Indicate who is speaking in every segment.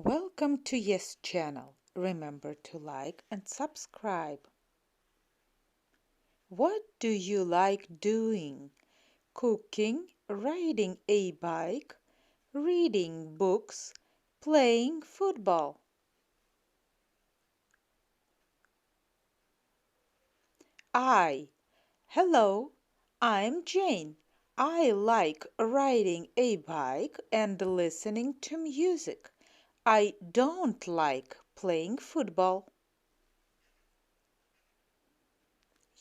Speaker 1: Welcome to Yes channel. Remember to like and subscribe. What do you like doing? Cooking, riding a bike, reading books, playing football. I. Hello, I'm Jane. I like riding a bike and listening to music. I don't like playing football.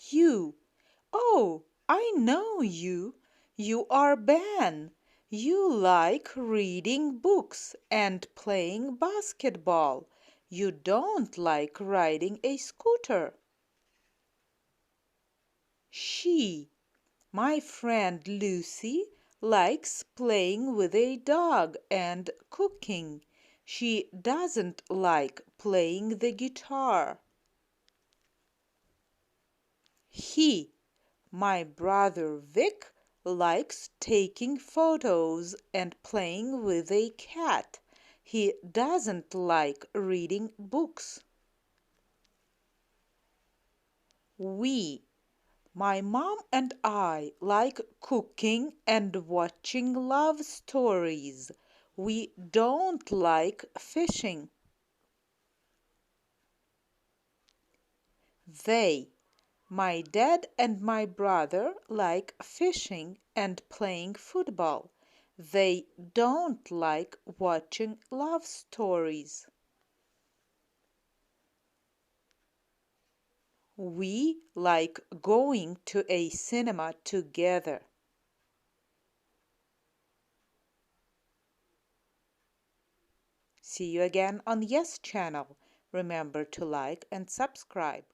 Speaker 1: You. Oh, I know you. You are Ben. You like reading books and playing basketball. You don't like riding a scooter. She. My friend Lucy likes playing with a dog and cooking. She doesn't like playing the guitar. He. My brother Vic likes taking photos and playing with a cat. He doesn't like reading books. We. My mom and I like cooking and watching love stories. We don't like fishing. They. My dad and my brother like fishing and playing football. They don't like watching love stories. We like going to a cinema together. See you again on Yes channel. Remember to like and subscribe.